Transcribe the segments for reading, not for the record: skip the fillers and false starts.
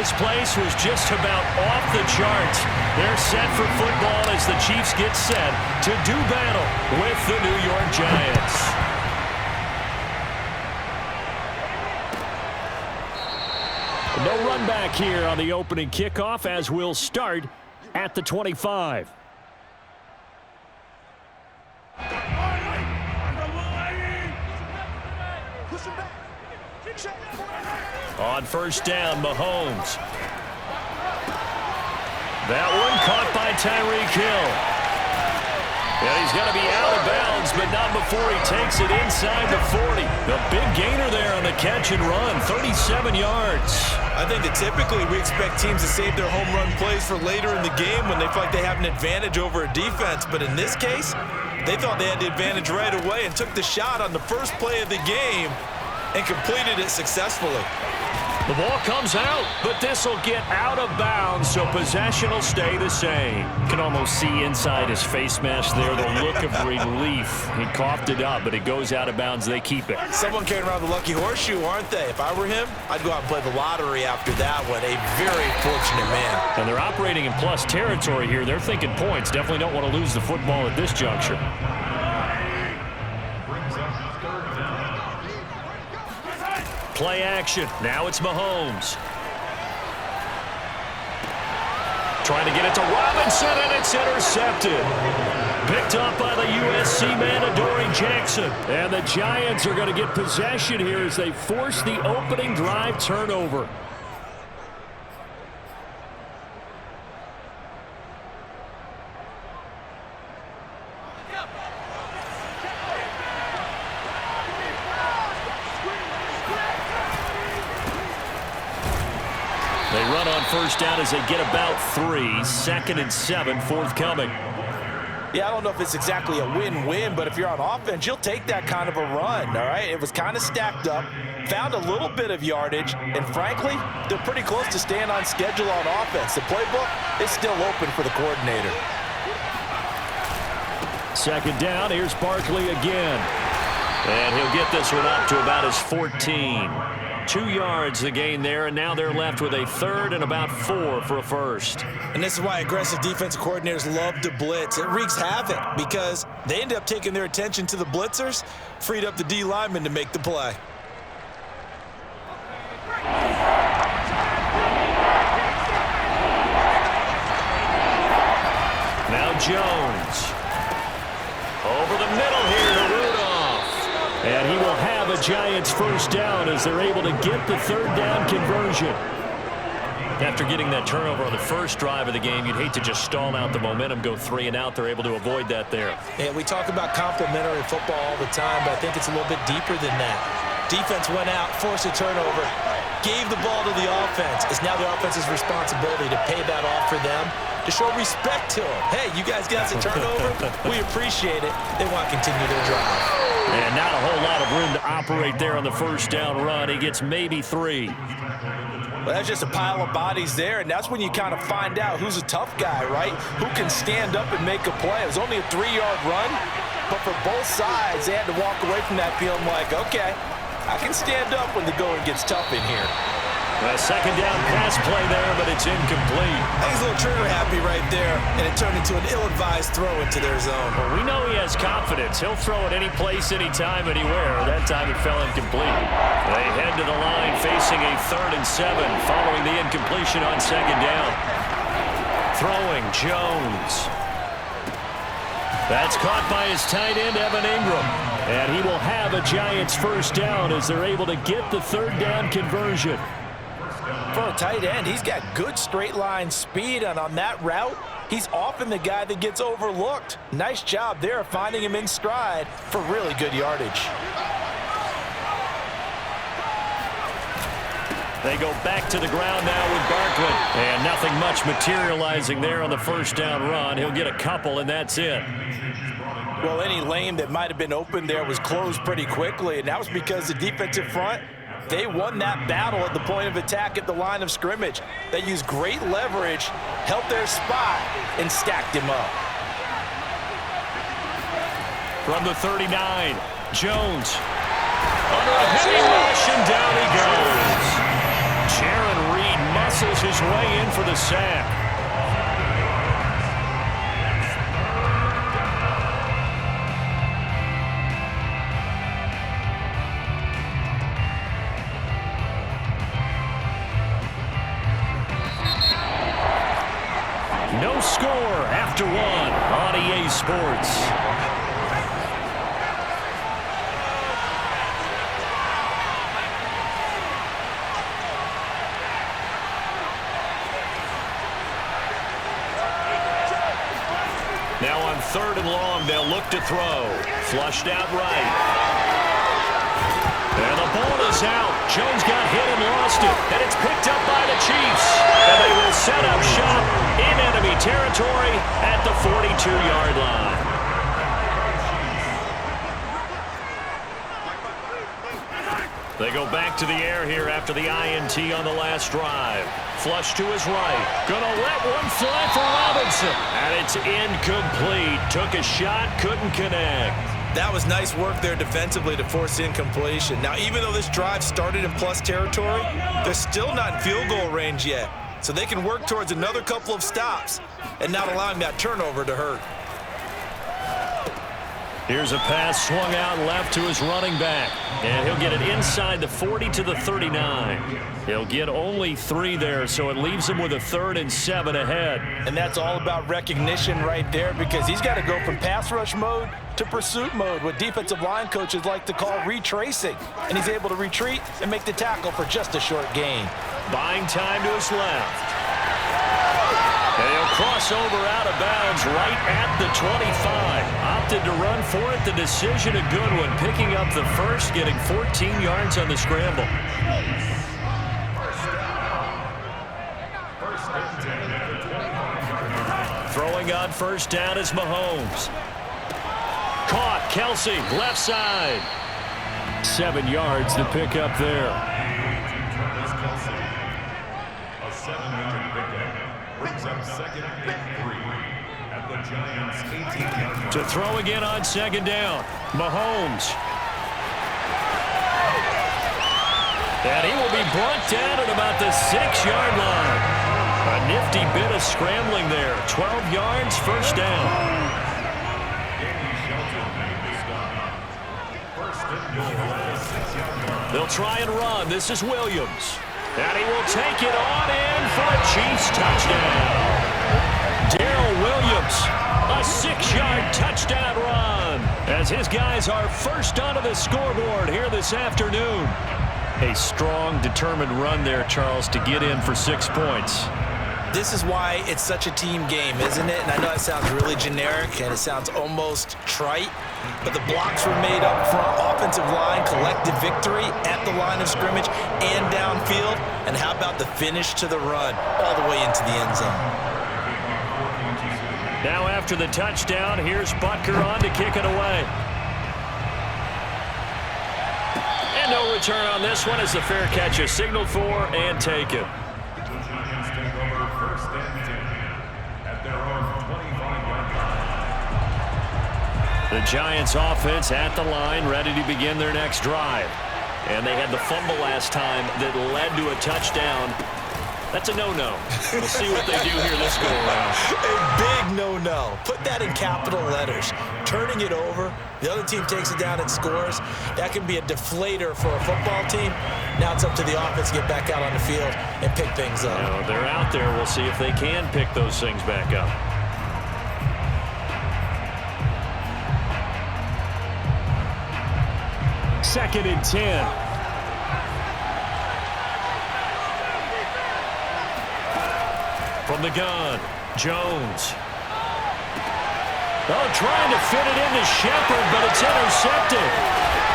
this place was just about off the charts. They're set for football as the Chiefs get set to do battle with the New York Giants. No run back here on the opening kickoff as we'll start at the 25. On first down, Mahomes. That one caught by Tyreek Hill. And he's going to be out of bounds, but not before he takes it inside the 40. The big gainer there on the catch and run, 37 yards. I think that typically we expect teams to save their home run plays for later in the game when they feel like they have an advantage over a defense. But in this case, they thought they had the advantage right away and took the shot on the first play of the game and completed it successfully. The ball comes out, but this will get out of bounds, so possession will stay the same. You can almost see inside his face mask there the look of relief. He coughed it up, but it goes out of bounds. They keep it. Someone carrying around the lucky horseshoe, aren't they? If I were him, I'd go out and play the lottery after that one. A very fortunate man. And they're operating in plus territory here. They're thinking points. Definitely don't want to lose the football at this juncture. Play action. Now it's Mahomes. Trying to get it to Robinson, and it's intercepted. Picked up by the USC man, Adoree Jackson. And the Giants are going to get possession here as they force the opening drive turnover. They run on first down as they get about 3. 2nd and 7, forthcoming. Yeah, I don't know if it's exactly a win-win, but if you're on offense, you'll take that kind of a run, all right? It was kind of stacked up, found a little bit of yardage, and frankly, they're pretty close to staying on schedule on offense. The playbook is still open for the coordinator. 2nd down, here's Barkley again. And he'll get this one up to about his 14. 2 yards the gain there, and now they're left with a 3rd and about 4 for a first. And this is why aggressive defensive coordinators love to blitz. It wreaks havoc because they end up taking their attention to the blitzers, freed up the D lineman to make the play. Now Jones. Over the middle here to Rudolph. And he will have a Giants first down as they're able to get the 3rd down conversion. After getting that turnover on the first drive of the game, you'd hate to just stall out the momentum, go 3 and out. They're able to avoid that there. Yeah, we talk about complementary football all the time, but I think it's a little bit deeper than that. Defense went out, forced a turnover, gave the ball to the offense. It's now the offense's responsibility to pay that off for them, to show respect to them. Hey, you guys got a turnover? We appreciate it. They want to continue their drive. And not a whole lot of room to operate there on the first down run. He gets maybe 3. Well, that's just a pile of bodies there, and that's when you kind of find out who's a tough guy, right? Who can stand up and make a play. It was only a 3-yard run, but for both sides, they had to walk away from that feeling like, okay, I can stand up when the going gets tough in here. A 2nd down pass play there, but it's incomplete. I think he's a little trigger happy right there, and it turned into an ill-advised throw into their zone. Well, we know he has confidence. He'll throw it any place, anytime, anywhere. That time it fell incomplete. They head to the line facing a 3rd and 7 following the incompletion on 2nd down. Throwing Jones. That's caught by his tight end, Evan Ingram. And he will have a Giants first down as they're able to get the 3rd down conversion. For a tight end, he's got good straight line speed, and on that route, he's often the guy that gets overlooked. Nice job there of finding him in stride for really good yardage. They go back to the ground now with Barkley. And nothing much materializing there on the first down run. He'll get a couple, and that's it. Well, any lane that might have been open there was closed pretty quickly, and that was because the defensive front, they won that battle at the point of attack at the line of scrimmage. They used great leverage, held their spot, and stacked him up. From the 39, Jones. Under a heavy rush, and down he goes. Jaron Reed must muscles his way in for the sack. No score after one on EA Sports. Now on 3rd and long, they'll look to throw. Flushed out right. And the ball is out. Jones got hit and lost it. And it's picked up by the Chiefs. And they will set up shop in enemy territory at the 42-yard line. They go back to the air here after the INT on the last drive. Flush to his right. Gonna let one fly for Robinson. And it's incomplete. Took a shot, couldn't connect. That was nice work there defensively to force incompletion. Now, even though this drive started in plus territory, they're still not in field goal range yet. So they can work towards another couple of stops and not allowing that turnover to hurt. Here's a pass swung out left to his running back. And he'll get it inside the 40 to the 39. He'll get only 3 there, so it leaves him with a 3rd and 7 ahead. And that's all about recognition right there, because he's got to go from pass rush mode to pursuit mode, what defensive line coaches like to call retracing. And he's able to retreat and make the tackle for just a short gain. Buying time to his left. And he'll cross over out of bounds right at the 25. Opted to run for it. The decision a good one. Picking up the first, getting 14 yards on the scramble. Throwing on 1st down is Mahomes. Caught, Kelsey, left side. 7 yards to pick up there. A 7-yard pickup brings up 2nd and 3 at the Giants' 18-yard line. To throw again on 2nd down, Mahomes. And he will be brought down at about the 6-yard line. A nifty bit of scrambling there. 12 yards, 1st down. They'll try and run. This is Williams. And he will take it on in for a Chiefs touchdown. Darrell Williams, a 6-yard touchdown run, as his guys are first onto the scoreboard here this afternoon. A strong, determined run there, Charles, to get in for 6 points. This is why it's such a team game, isn't it? And I know it sounds really generic and it sounds almost trite, but the blocks were made up front. Offensive line, collective victory at the line of scrimmage and downfield. And how about the finish to the run all the way into the end zone? Now after the touchdown, here's Butker on to kick it away. And no return on this one as the fair catch is signaled for and taken. The Giants offense at the line, ready to begin their next drive. And they had the fumble last time that led to a touchdown. That's a no-no. We'll see what they do here this go-around. A big no-no. Put that in capital letters. Turning it over, the other team takes it down and scores. That can be a deflator for a football team. Now it's up to the offense to get back out on the field and pick things up. You know, they're out there. We'll see if they can pick those things back up. Second and 10. From the gun, Jones. Oh, trying to fit it into Shepard, but it's intercepted.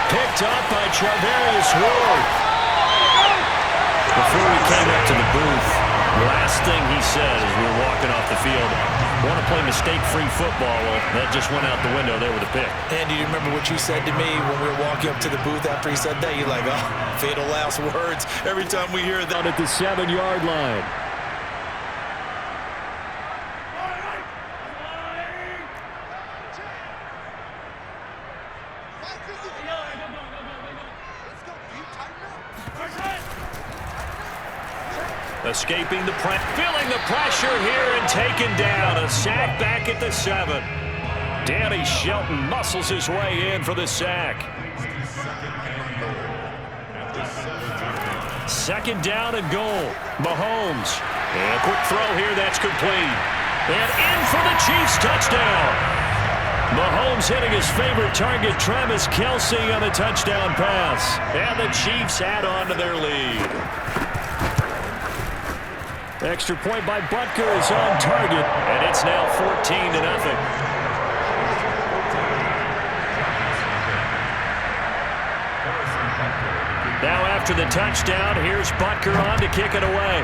Picked up by Charvarius Ward. Before we came up to the booth, last thing he said as we were walking off the field, want to play mistake-free football. Well, that just went out the window there with a pick. And do you remember what you said to me when we were walking up to the booth after he said that? You're like, oh, fatal last words every time we hear that. At the 7-yard line. A Escaping the pressure, feeling the pressure here and taken down. A sack back at the 7. Danny Shelton muscles his way in for the sack. Second down and goal. Mahomes. And a quick throw here, that's complete. And in for the Chiefs touchdown. Mahomes hitting his favorite target, Travis Kelce, on a touchdown pass. And the Chiefs add on to their lead. Extra point by Butker is on target, and it's now 14-0. Now after the touchdown, here's Butker on to kick it away.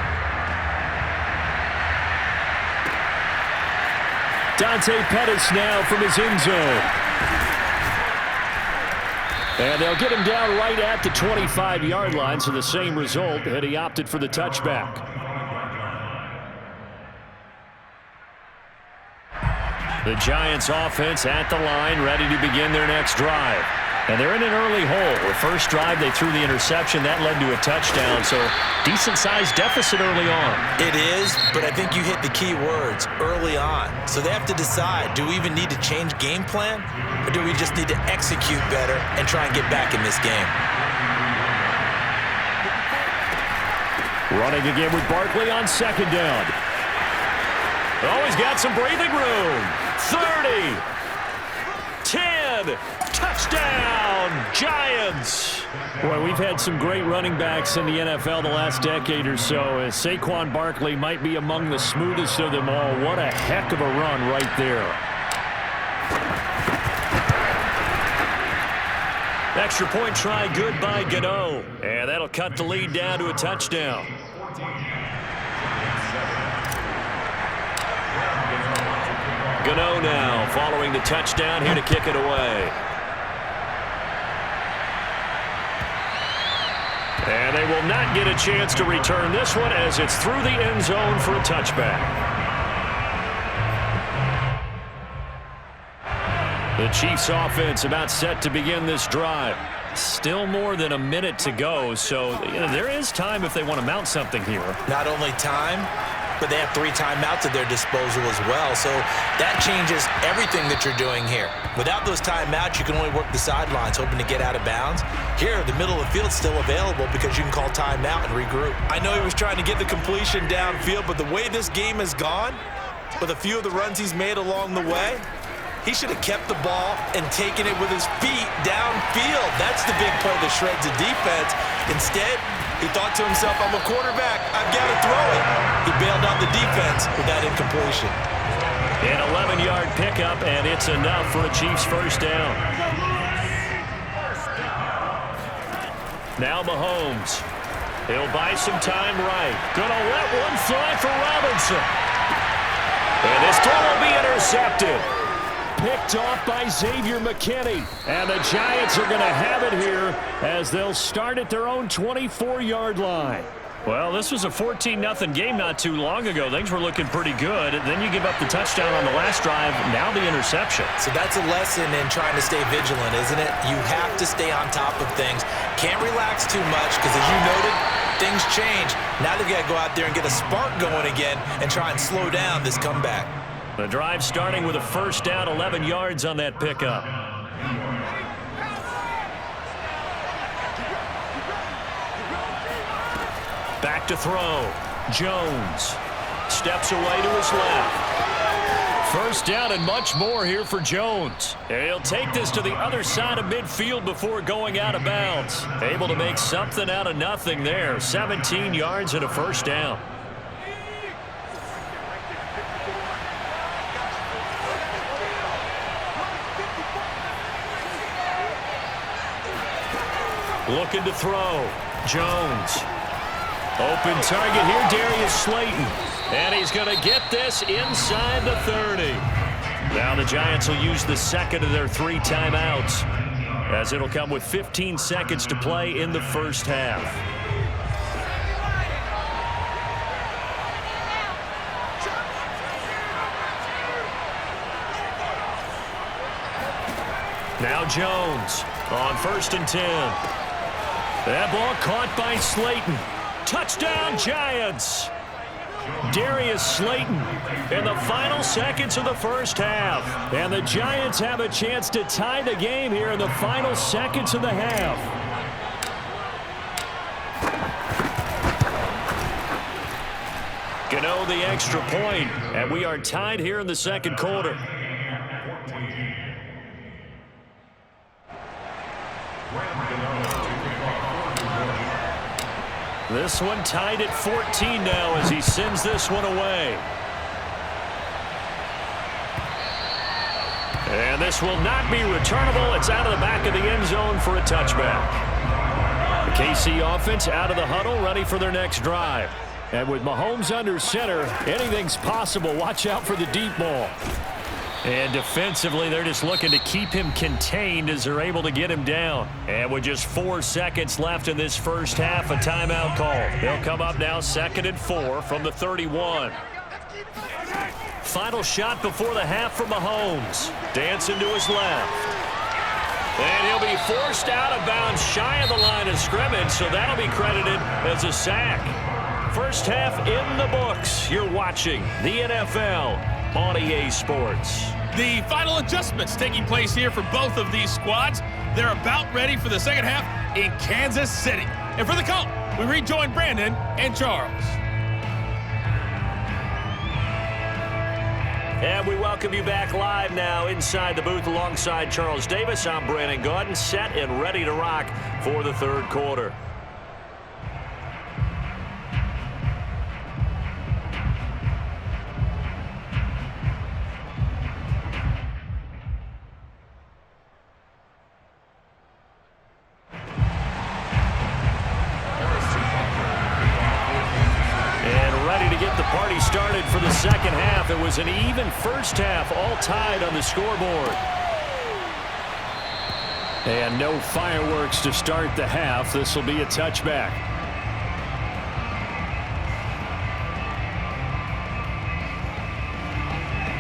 Dante Pettis now from his end zone. And they'll get him down right at the 25-yard line, so the same result, and he opted for the touchback. The Giants offense at the line, ready to begin their next drive. And they're in an early hole. The first drive, they threw the interception. That led to a touchdown, so decent-sized deficit early on. It is, but I think you hit the key words, early on. So they have to decide, do we even need to change game plan, or do we just need to execute better and try and get back in this game? Running again with Barkley on second down. Oh, he's got some breathing room. 30, 10, touchdown, Giants. Boy, we've had some great running backs in the NFL the last decade or so. Saquon Barkley might be among the smoothest of them all. What a heck of a run right there. Extra point try good by Gano. And that'll cut the lead down to a touchdown. Gano now following the touchdown here to kick it away. And they will not get a chance to return this one as it's through the end zone for a touchback. The Chiefs offense about set to begin this drive. Still more than a minute to go, so there is time if they want to mount something here. Not only time, but they have 3 timeouts at their disposal as well. So that changes everything that you're doing here. Without those timeouts, you can only work the sidelines, hoping to get out of bounds. Here, the middle of the field's still available because you can call timeout and regroup. I know he was trying to get the completion downfield, but the way this game has gone, with a few of the runs he's made along the way, he should have kept the ball and taken it with his feet downfield. That's the big play that shreds the defense. Instead, he thought to himself, I'm a quarterback, I've got to throw it. He bailed out the defense with that incompletion. An 11-yard pickup, and it's enough for a Chiefs first down. Now Mahomes. He'll buy some time right. Gonna let one fly for Robinson. And this throw will be intercepted. Picked off by Xavier McKinney. And the Giants are going to have it here as they'll start at their own 24-yard line. Well, this was a 14-0 game not too long ago. Things were looking pretty good. Then you give up the touchdown on the last drive. Now the interception. So that's a lesson in trying to stay vigilant, isn't it? You have to stay on top of things. Can't relax too much because, as you noted, things change. Now they've got to go out there and get a spark going again and try and slow down this comeback. The drive starting with a first down, 11 yards on that pickup. Back to throw. Jones steps away to his left. First down and much more here for Jones. And he'll take this to the other side of midfield before going out of bounds. Able to make something out of nothing there. 17 yards and a first down. Looking to throw. Jones. Open target here, Darius Slayton. And he's going to get this inside the 30. Now the Giants will use the second of their 3 timeouts, as it'll come with 15 seconds to play in the first half. Now Jones on 1st and 10. That ball caught by Slayton. Touchdown, Giants. Darius Slayton in the final seconds of the first half. And the Giants have a chance to tie the game here in the final seconds of the half. Gano the extra point, and we are tied here in the second quarter. This one tied at 14 now as he sends this one away. And this will not be returnable. It's out of the back of the end zone for a touchback. The KC offense out of the huddle, ready for their next drive. And with Mahomes under center, anything's possible. Watch out for the deep ball. And defensively, they're just looking to keep him contained as they're able to get him down. And with just 4 seconds left in this first half, a timeout call. They'll come up now 2nd and 4 from the 31. Final shot before the half from Mahomes. Dancing to his left. And he'll be forced out of bounds shy of the line of scrimmage, so that'll be credited as a sack. First half in the books. You're watching the NFL on EA Sports. The final adjustments taking place here for both of these squads. They're about ready for the second half in Kansas City. And for the call, we rejoin Brandon and Charles. And we welcome you back live now inside the booth alongside Charles Davis. I'm Brandon Gaudin, set and ready to rock for the third quarter. Started for the second half. It was an even first half, all tied on the scoreboard. And no fireworks to start the half. This will be a touchback.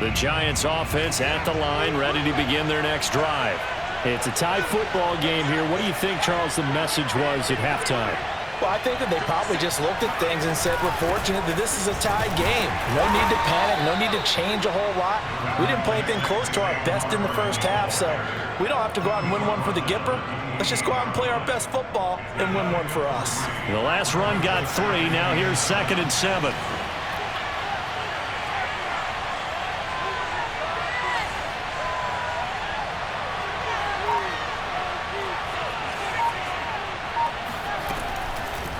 The Giants offense at the line, ready to begin their next drive. It's a tie football game here. What do you think, Charles, the message was at halftime? Well, I think that they probably just looked at things and said, we're fortunate that this is a tie game. No need to panic, no need to change a whole lot. We didn't play anything close to our best in the first half, so we don't have to go out and win one for the Gipper. Let's just go out and play our best football and win one for us. The last run got 3. Now here's 2nd and 7.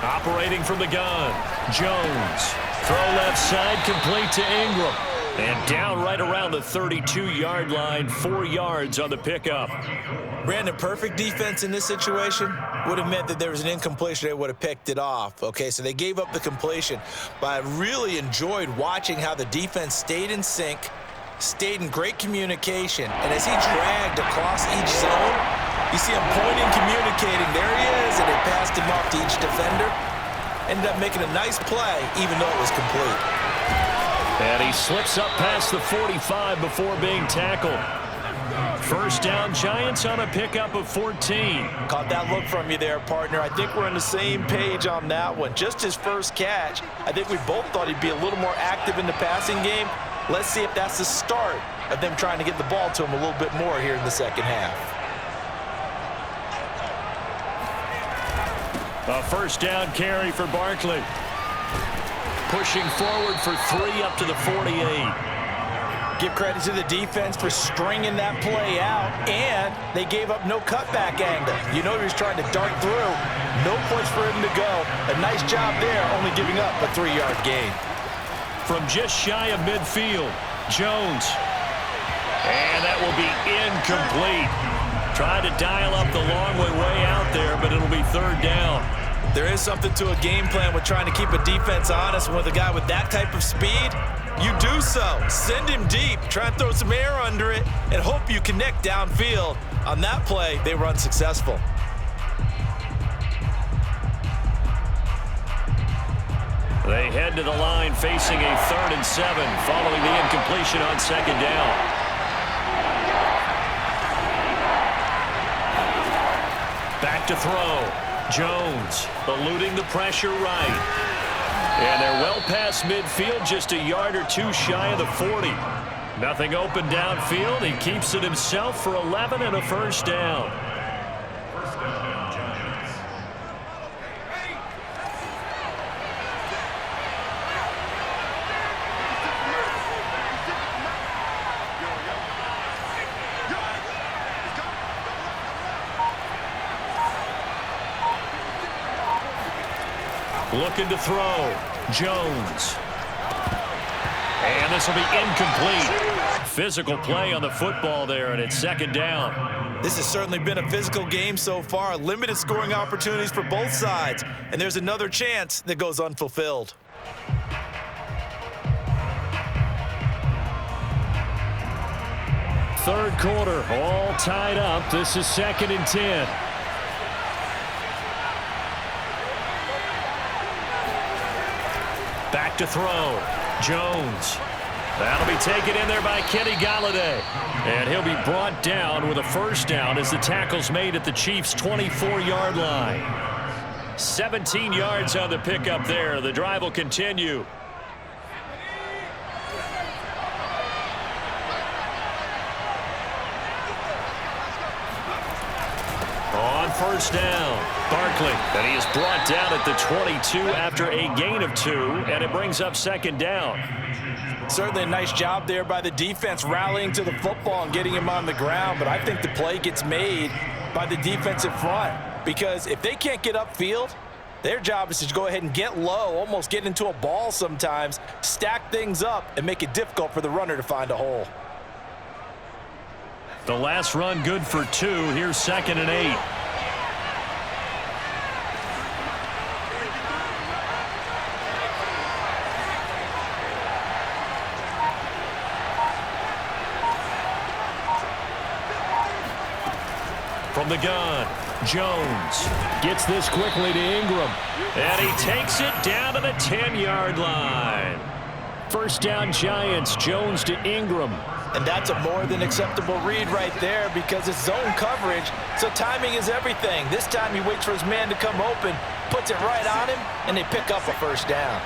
Operating from the gun, Jones. Throw left side, complete to Ingram. And down right around the 32-yard line, 4 yards on the pickup. Brandon, perfect defense in this situation would have meant that there was an incompletion. They would have picked it off. Okay, so they gave up the completion. But I really enjoyed watching how the defense stayed in sync, stayed in great communication. And as he dragged across each zone, you see him pointing, communicating. There he is, and they passed him off to each defender. Ended up making a nice play, even though it was complete. And he slips up past the 45 before being tackled. First down, Giants on a pickup of 14. Caught that look from you there, partner. I think we're on the same page on that one. Just his first catch. I think we both thought he'd be a little more active in the passing game. Let's see if that's the start of them trying to get the ball to him a little bit more here in the second half. A first down carry for Barkley. Pushing forward for 3 up to the 48. Give credit to the defense for stringing that play out, and they gave up no cutback angle. You know he was trying to dart through. No place for him to go. A nice job there, only giving up a 3-yard gain. From just shy of midfield, Jones. And that will be incomplete. Tried to dial up the long way out there, but it'll be 3rd down. There is something to a game plan with trying to keep a defense honest. With a guy with that type of speed, you do so. Send him deep, try and throw some air under it, and hope you connect downfield. On that play, they were unsuccessful. They head to the line facing a 3rd and 7 following the incompletion on 2nd down. Back to throw. Jones eluding the pressure right. And they're well past midfield, just a yard or two shy of the 40. Nothing open downfield. He keeps it himself for 11 and a first down. First down, Giants. Looking to throw. Jones. And this will be incomplete. Physical play on the football there, and it's second down. This has certainly been a physical game so far. Limited scoring opportunities for both sides. And there's another chance that goes unfulfilled. Third quarter, all tied up. This is 2nd and 10. Back to throw. Jones. That'll be taken in there by Kenny Golladay. And he'll be brought down with a first down as the tackle's made at the Chiefs' 24-yard line. 17 yards on the pickup there. The drive will continue. On first down, Barkley, and he is brought down at the 22 after a gain of 2, and it brings up second down. Certainly a nice job there by the defense rallying to the football and getting him on the ground, but I think the play gets made by the defensive front because if they can't get upfield, their job is to go ahead and get low, almost get into a ball sometimes, stack things up, and make it difficult for the runner to find a hole. The last run good for 2. Here's 2nd and 8. From the gun, Jones gets this quickly to Ingram. And he takes it down to the 10-yard line. First down, Giants. Jones to Ingram. And that's a more than acceptable read right there because it's zone coverage, so timing is everything. This time he waits for his man to come open, puts it right on him, and they pick up a first down.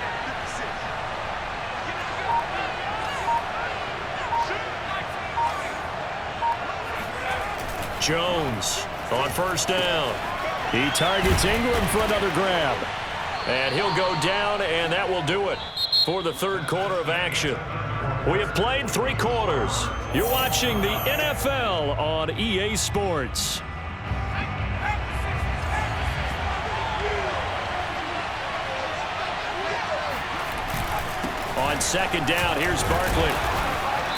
Jones on first down. He targets Ingram for another grab. And he'll go down, and that will do it for the third quarter of action. We have played 3 quarters. You're watching the NFL on EA Sports. On second down, here's Barkley.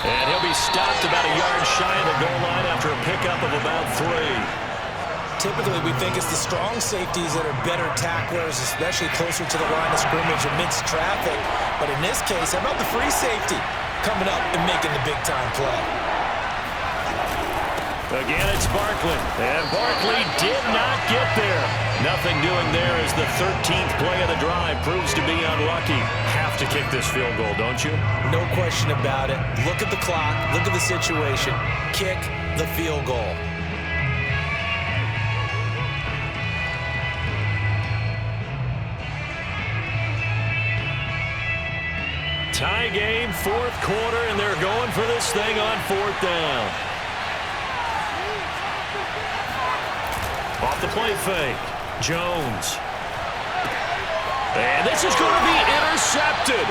And he'll be stopped about a yard shy of the goal line after a pickup of about 3. Typically, we think it's the strong safeties that are better tacklers, especially closer to the line of scrimmage amidst traffic. But in this case, how about the free safety coming up and making the big-time play? Again, it's Barkley. And Barkley did not get there. Nothing doing there as the 13th play of the drive proves to be unlucky. Have to kick this field goal, don't you? No question about it. Look at the clock. Look at the situation. Kick the field goal. Tie game, 4th quarter, and they're going for this thing on 4th down. Off the play fake, Jones. And this is going to be intercepted.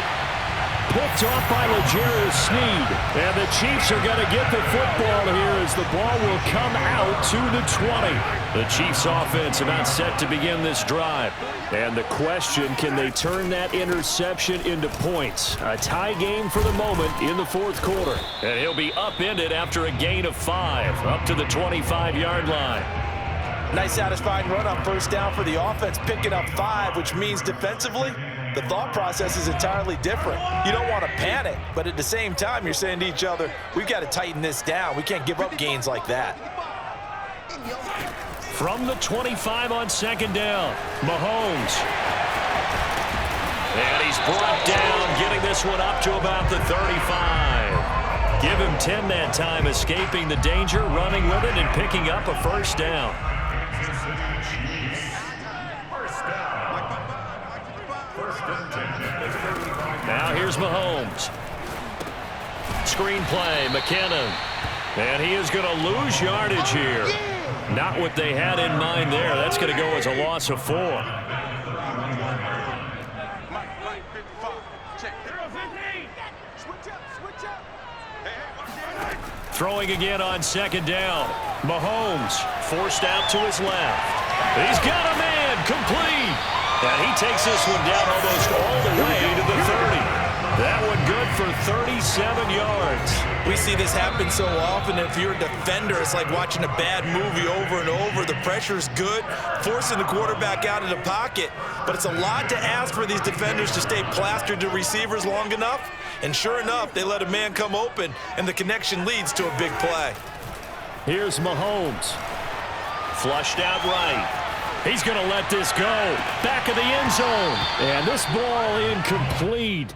Picked off by L'Jarius Sneed. And the Chiefs are going to get the football here as the ball will come out to the 20. The Chiefs offense about set to begin this drive. And the question, can they turn that interception into points? A tie game for the moment in the 4th quarter. And he'll be upended after a gain of 5, up to the 25-yard line. Nice satisfying run on first down for the offense, picking up 5, which means defensively, the thought process is entirely different. You don't want to panic, but at the same time, you're saying to each other, we've got to tighten this down. We can't give up gains like that. From the 25 on second down, Mahomes. And he's brought down, getting this one up to about the 35. Give him 10 that time, escaping the danger, running with it, and picking up a first down. First down. First and 10. Now here's Mahomes. Screenplay, McKinnon. And he is going to lose yardage here. Not what they had in mind there. That's going to go as a loss of 4. Throwing again on second down. Mahomes forced out to his left. He's got a man complete. And he takes this one down almost all the way to the 30. That one good for 37 yards. We see this happen so often. If you're a defender, it's like watching a bad movie over and over. The pressure's good, forcing the quarterback out of the pocket. But it's a lot to ask for these defenders to stay plastered to receivers long enough. And sure enough, they let a man come open, and the connection leads to a big play. Here's Mahomes. Flushed out right. He's going to let this go. Back of the end zone. And this ball incomplete.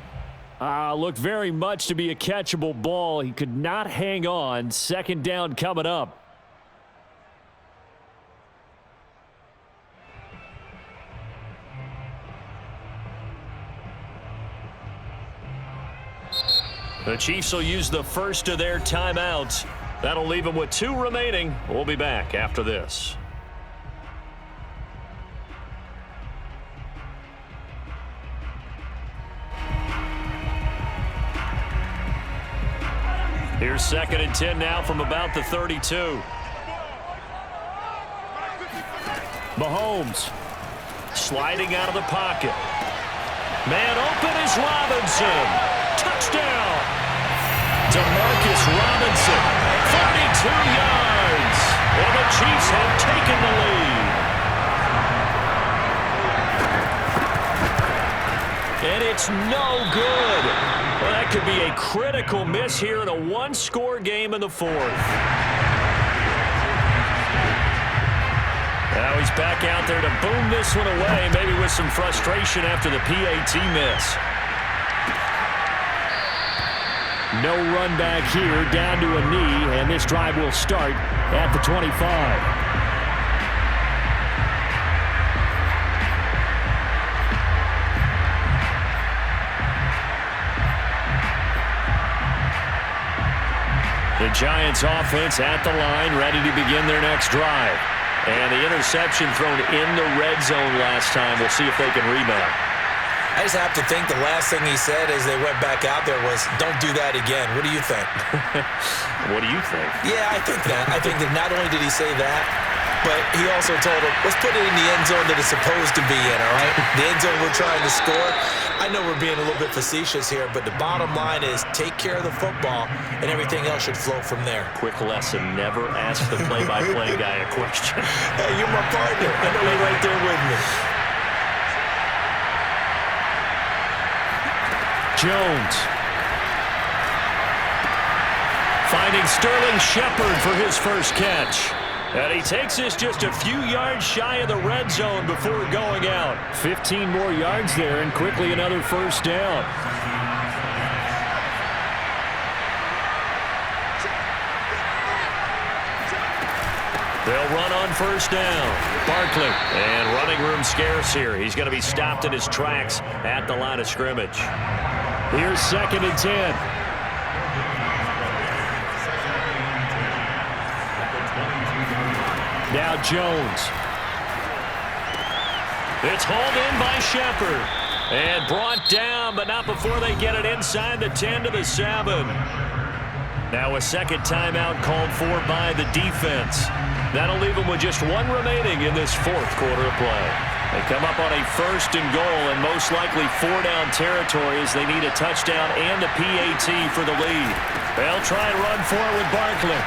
Looked very much to be a catchable ball. He could not hang on. Second down coming up. The Chiefs will use the first of their timeouts. That'll leave them with 2 remaining. We'll be back after this. Here's 2nd and 10 now from about the 32. Mahomes sliding out of the pocket. Man open is Robinson. Touchdown. Demarcus Robinson, 42 yards. And the Chiefs have taken the lead. And it's no good. Well, that could be a critical miss here in a one-score game in the 4th. Now he's back out there to boom this one away, maybe with some frustration after the PAT miss. No run back here, down to a knee, and this drive will start at the 25. The Giants offense at the line, ready to begin their next drive. And the interception thrown in the red zone last time. We'll see if they can rebound. I just have to think the last thing he said as they went back out there was, don't do that again. What do you think? What do you think? Yeah, I think that. I think that not only did he say that, but he also told him, let's put it in the end zone that it's supposed to be in, all right? The end zone we're trying to score. I know we're being a little bit facetious here, but the bottom line is take care of the football, and everything else should flow from there. Quick lesson, never ask the play-by-play guy a question. Hey, you're my partner. I know you're right there with me. Jones finding Sterling Shepard for his first catch. And he takes this just a few yards shy of the red zone before going out. 15 more yards there and quickly another first down. They'll run on first down. Barkley, and running room scarce here. He's going to be stopped in his tracks at the line of scrimmage. Here's 2nd and 10. Now Jones. It's hauled in by Shepard. And brought down, but not before they get it inside the 10 to the 7. Now a second timeout called for by the defense. That'll leave them with just 1 remaining in this 4th quarter of play. They come up on a 1st and goal and most likely 4-down territory as they need a touchdown and a PAT for the lead. They'll try and run forward with Barkley.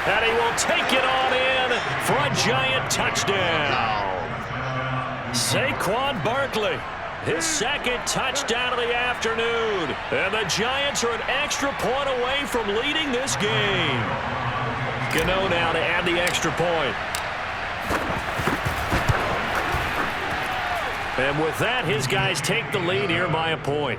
And he will take it on in for a giant touchdown. Saquon Barkley, his 2nd touchdown of the afternoon. And the Giants are an extra point away from leading this game. Gano now to add the extra point. And with that, his guys take the lead here by a point.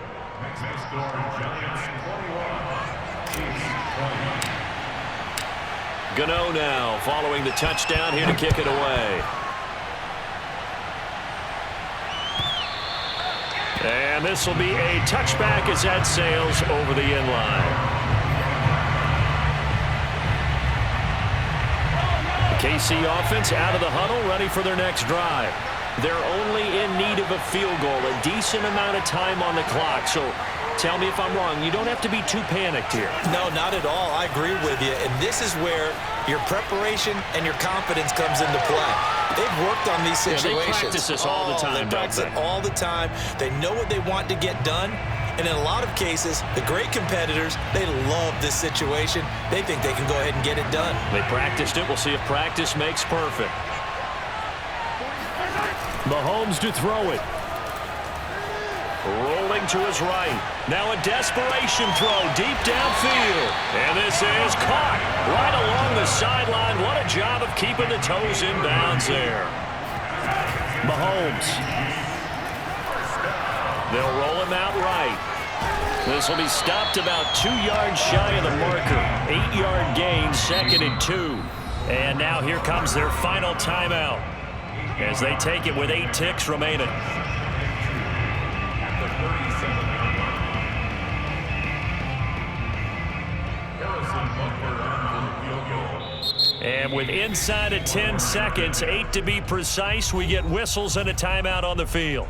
Gano now following the touchdown here to kick it away. And this will be a touchback as that sails over the end line. KC offense out of the huddle, ready for their next drive. They're only in need of a field goal, a decent amount of time on the clock. So tell me if I'm wrong. You don't have to be too panicked here. No, not at all. I agree with you. And this is where your preparation and your confidence comes into play. They've worked on these situations. Yeah, they practice this all the time, They practice it all the time. They know what they want to get done. And in a lot of cases, the great competitors, they love this situation. They think they can go ahead and get it done. They practiced it. We'll see if practice makes perfect. Mahomes to throw it. Rolling to his right. Now a desperation throw deep downfield. And this is caught right along the sideline. What a job of keeping the toes in bounds there. Mahomes. They'll roll him out right. This will be stopped about 2 yards shy of the marker. 8-yard gain, 2nd and 2. And now here comes their final timeout as they take it with 8 ticks remaining. And with inside of 10 seconds, 8 to be precise, we get whistles and a timeout on the field.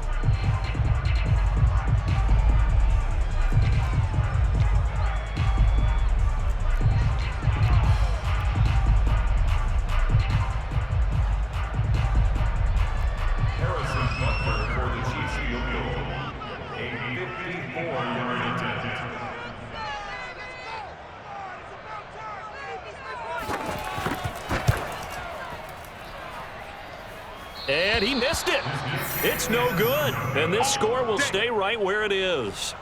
And he missed it. It's no good. And this score will stay right where it is.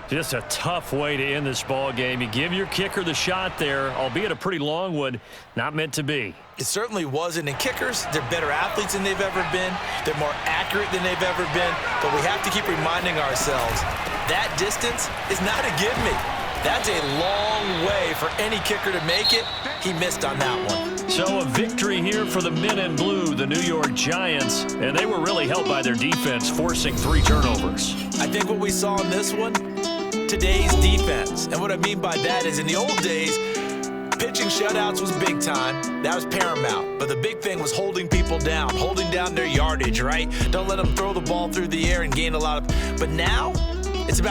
Just a tough way to end this ball game. You give your kicker the shot there, albeit a pretty long one, not meant to be. It certainly wasn't. And kickers, they're better athletes than they've ever been. They're more accurate than they've ever been. But we have to keep reminding ourselves, that distance is not a give-me. That's a long way for any kicker to make it. He missed on that one. So a victory here for the men in blue, the New York Giants, and they were really helped by their defense, forcing 3 turnovers. I think what we saw in this one, today's defense. And what I mean by that is in the old days, pitching shutouts was big time. That was paramount. But the big thing was holding people down, holding down their yardage, right? Don't let them throw the ball through the air and gain a lot of... But now, it's about